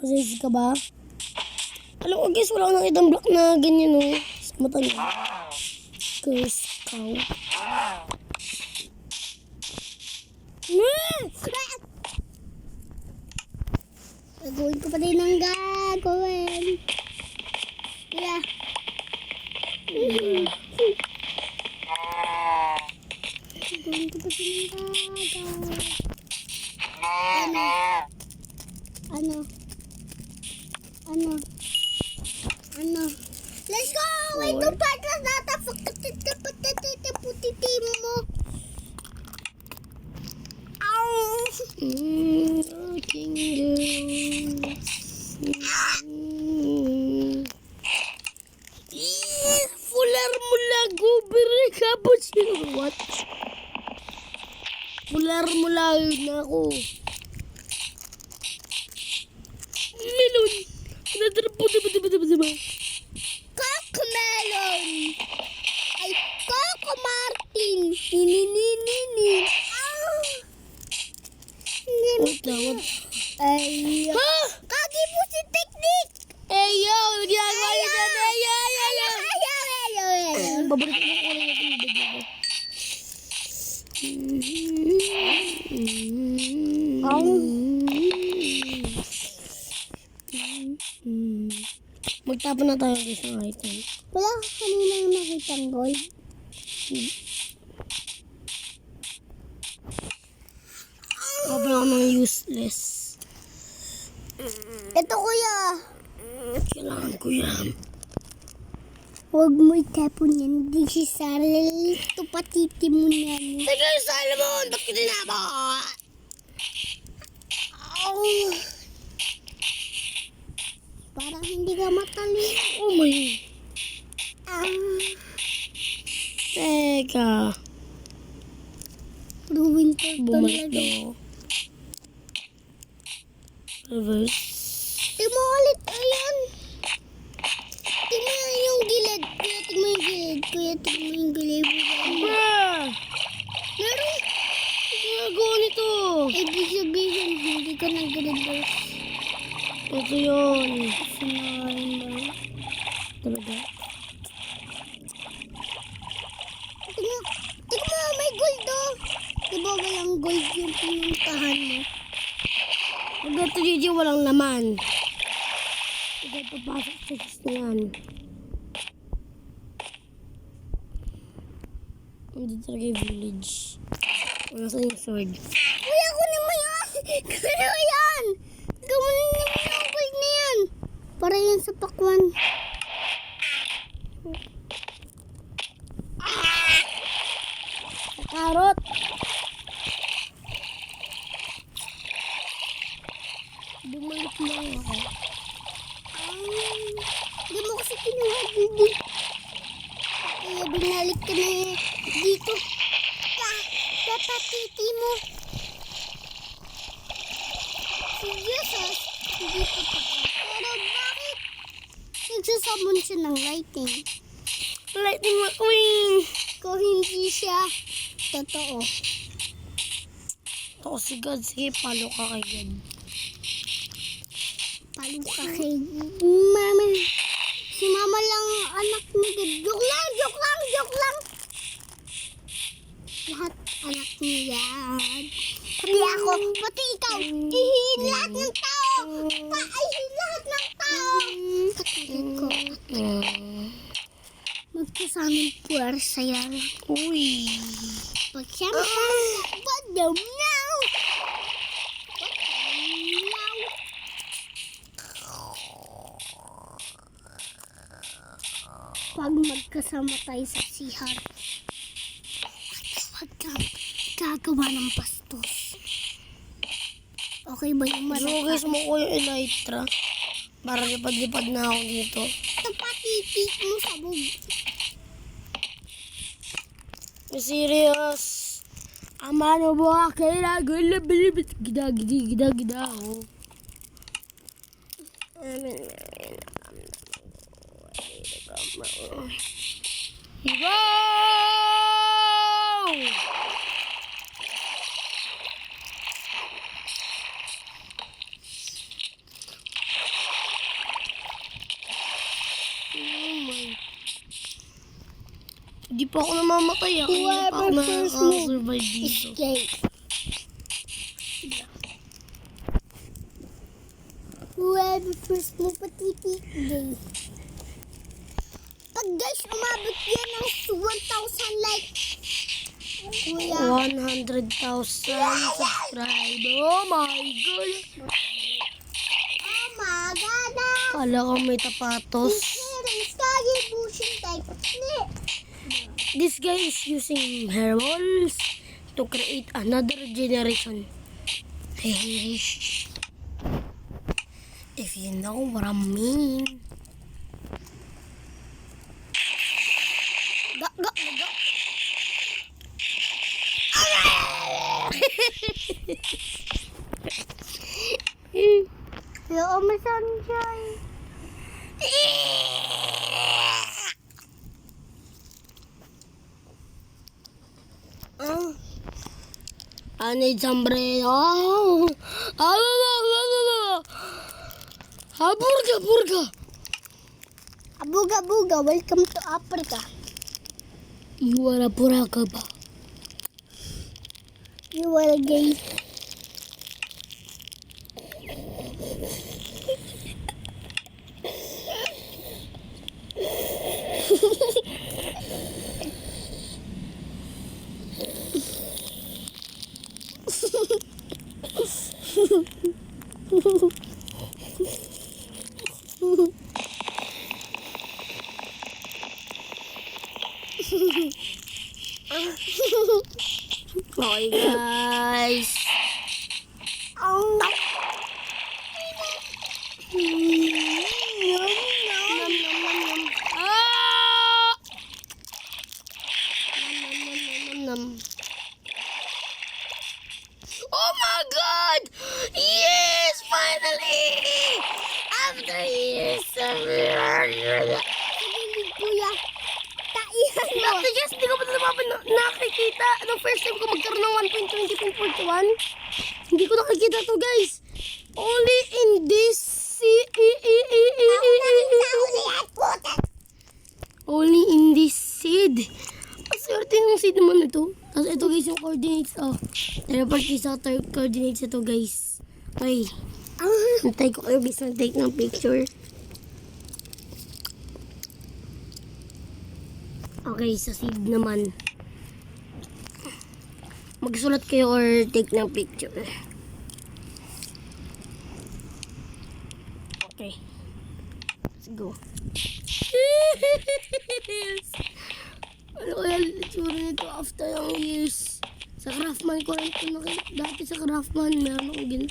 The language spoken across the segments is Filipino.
Kasi ka ba? Alam ko guys, wala akong nakitang block na ganyan o. Sa mata niya. Curse cow. Gagawin ko pa din ang gagawin. Kaya. Gagawin ko pa din ang gagawin. Ano? Let's go! Ito pa na natapagkatitiputitim mo. Fular mula gubere cappuccino. What? Fular mula na ako. Melon. Cocomelon. Ay, Coco Martin. Nini. Ay, Ha? kagi po si Teknik. Eyo, ginagawa niya dyan. Eyo. Babalik ko ng kulay natin yung video ko. Magtapon na tayo guys ng item. Wala ka kanina nakitang gold. Kapag ako ng useless. Ito kuya. Kailangan ko yan. Huwag mo itapon yan. Di si Sarel. Ito patiti mo yan. Teka, Salomon! Ba't kita na ba? Parang hindi ka matalino. Oh my. Teka. Ruin ko Bumalik talaga. na ako. Reverse. Tingnan mo ulit. Ayan. Tingnan mo yung gilid. Kuya, tingnan mo yung gilid. Bruh! Meron. Ginagawa nito. Ibig sabihin, hindi ka nag-reverse. Ito yun. Normal. Talaga. Tingnan mo, may gold oh. Diba walang gold yung pinuntahan mo? Pag ito Gigi, walang laman. Ito papasok sa gusto yan. Hindi talaga yung village. Wala sa yung sword. Kuya, kunin mo yan! Kunin mo yan! Gawin mo yung gold na yan! Para yan sa pakwan. Karot! Bumalik na ako. Hindi mo kasi kinuha dito. Kaya binalik ka na dito. Papatiti mo. Si Jesus, dito pa. Pero bakit? Nagsasamon siya ng lighting. Lightning McQueen! Kung hindi siya totoo. Ako si God. Sige, palo ka kay God. Palo ka kay mama. Si mama lang anak ni God. Joke lang. Lahat anak niya. Pati ako, pati ikaw. Ihin lahat ng tao. Paihin lahat ng tao. Katulad ko. Magkasamang puwersa yan. Uy! Pag siya badaw now. Pag magkasama tayo sa sihar, huwag kang gagawa ng bastos. Okay ba yung Sugis mo ko yung elytra. Para lipad-lipad na ako dito. Ito pa titik mo sa bug. Serious. Amano mo kailangan bilibit gida oh. Wow! Hindi pa ako namamatay. Hindi pa ako Whoever first move nakaka-survive dito. escape. Whoever first mo patitik day. Pag guys, umabot yan ng 1,000 like. Kuya. 100,000 subscribe. Oh my God. Oh my God. Kala ko may tapatos. Skye bushing type. This guy is using hair walls to create another generation. Hey, if you know what I mean. Go, go, go. Hello, my sunshine. I need some bread. Burga, burga. Abuga buga, welcome to Africa. You are a buraka ba? You are gay. Okay, guys. Oh. Nom, nom, nom. Ah! Nom. Oh my God! Yes, finally! After years of... Kuya, taihan mo. Dati guys, hindi ko pa nakikita. Anong first time ko magkaroon ng 1.20.41? Hindi ko nakikita to guys. Only in this... Only in this seed. Ang swerte ng seed naman ito. Tapos ito guys yung coordinates. Oh, report ko sa coordinates ito guys. Okay. Hintay ko kayo guys na take ng picture. Okay, sa seed naman. Magsulat kayo or take ng picture. Okay. Let's go. Ano kaya itsura nito after ng years? Sa Craftman ko rin ito nakita. Dati sa Craftman, meron akong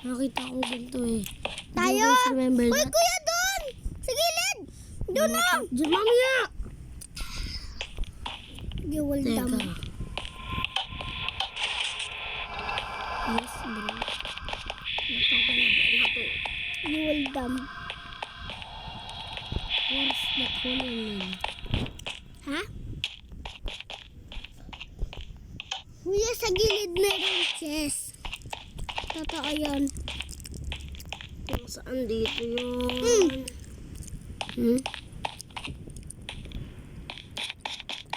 nakita akong ganito eh. Tayo! Do you guys remember Uy, that? kuya, doon! Sa gilid! Doon na! Diyan, mamaya! You will Teka. dumb. Yes, bro. Nato ko na ba? Nato. You will dumb. What's that hole in? Ha? Kuya, sa gilid meron chest. Totoo yun. Kung saan dito yun?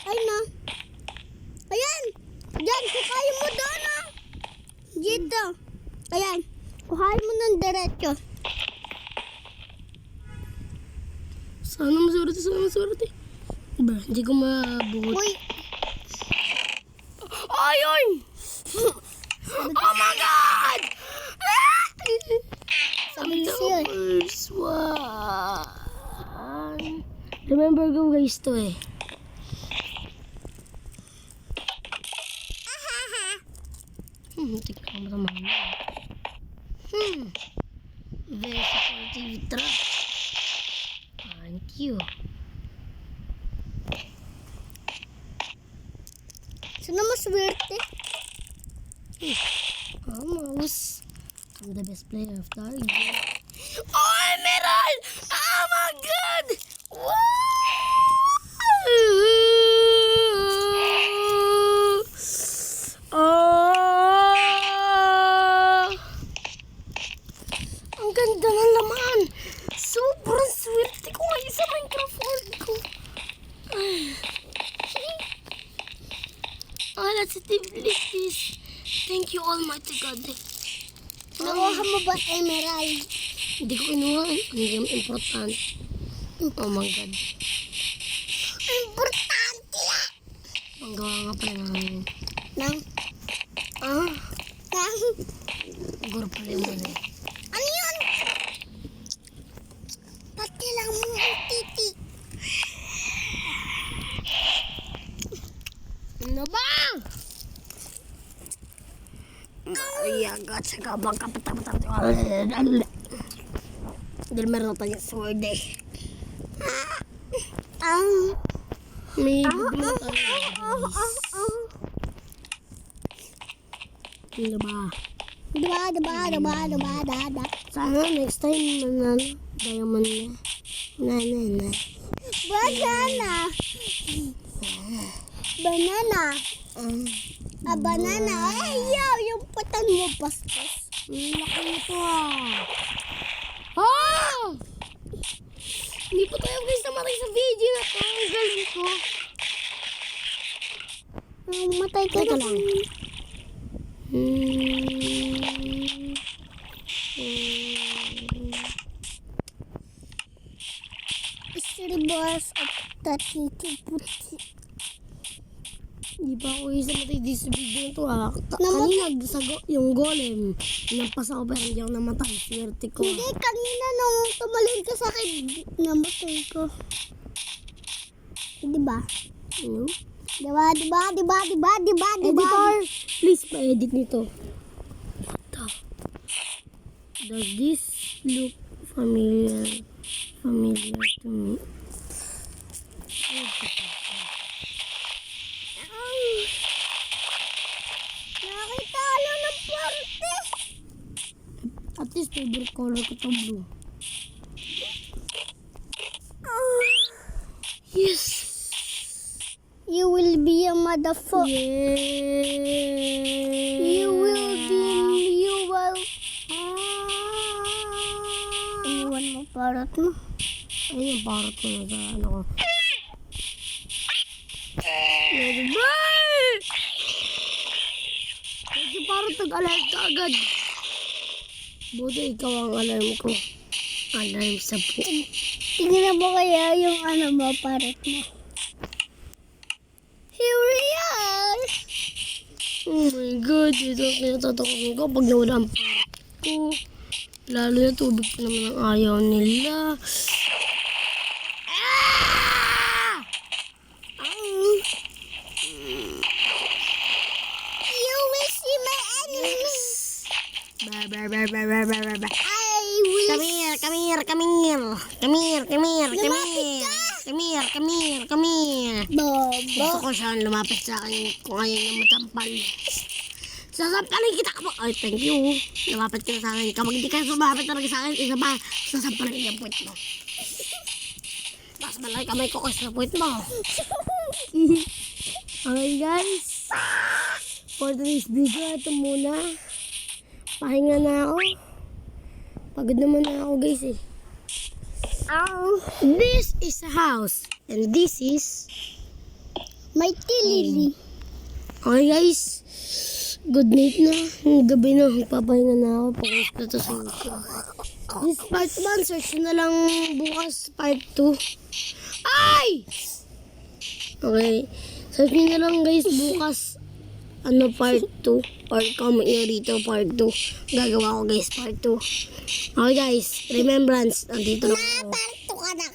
Ay na. Ayan! Diyan, kukain mo doon ah. Dito. Ayan. Kuhain mo ng diretso. Sana maswerte, sana maswerte. Diba, hindi ko mabuhot. Uy, Ayun! Oh my God! sabi siya. First one. Remember ko guys to eh. Tignan mo sa mama. Very supportive truck. Thank you. Sino maswerte? Almost. I'm the best player of the game. Oh, Emerald! Oh my God! Wow! Oh! Ang ganda ng laman! Sobrang swerte ko ngayon sa Minecraft world ko. let's delete this. Thank you, Almighty God. Nakuha mo ba emerald? Hindi ko kinuha. Hindi yung important. Oh my God. Importante yan. Ang gawa nga pala ng... Nang? Ah, Nang? guro pala yung mali. Ano yun? Pati lang mo ang titi. Ano ba? Ay, agad sa kabang kapatapatap. Dahil meron na tayong sword eh. May bubulong tayo. Ano ba? Diba? Sana next time manalo. Diamond na. Na. Banana. Banana. Ayaw, yung patan mo paspas. Ang laki nito Ah! Hindi po tayo guys namatay sa video na to. Ang galing ko. Matay ka Teka na. lang. Mystery boss of the titi puti. Hindi pa ako isa matay dito sa video na to Kanina yung golem. Nampas ako pero hindi ako namatay. Swerte ko. Hindi, kanina nung tumalon ka sa akin, namatay ko. Diba? Ano? Diba? Editor! Please pa-edit nito. What the? Does this look familiar to me? Nakitalo ng parte. At least favorite color ko to blue. Yes! You will be a motherfucker. Yeah! You will. Iwan mo parot mo. Ayun yung parot ko na sa ano ko. Bye! Kasi parang tag-alarm ka agad. Buti ikaw ang alarm ko. Alarm sa po. Tingnan mo kaya yung mo, parot mo. Here we are. Oh my God, ito ang kinatatakot ko pag nawala ang parot ko. Lalo na tubig pa naman ang ayaw nila. You will see my enemies. Bye. I will. Come here. Bobo. Gusto ko siyang lumapit sa akin kung ayaw niya matampal. Sasampalin kita ka po. Ay, thank you. Lumapit ka sa akin. Kapag hindi ka sumapit talaga sa akin, isa pa, sasampalin yung puwet mo. Mas malaki kamay ko kasi sa puwet mo. Okay guys. For today's video, ito muna. Pahinga na ako. Pagod naman na ako guys eh. This is a house. And this is... My tilili. Okay guys. Good night na. Gabi na. Papahinga na ako. Pag-uwi na ito sa YouTube. This part 1. Search na lang bukas part 2. Ay! Okay. Search nyo na lang guys bukas. Part 2. Or comment nyo rito part 2. Gagawa ko guys part 2. Okay guys. Remembrance. Nandito na ako. Parto ka na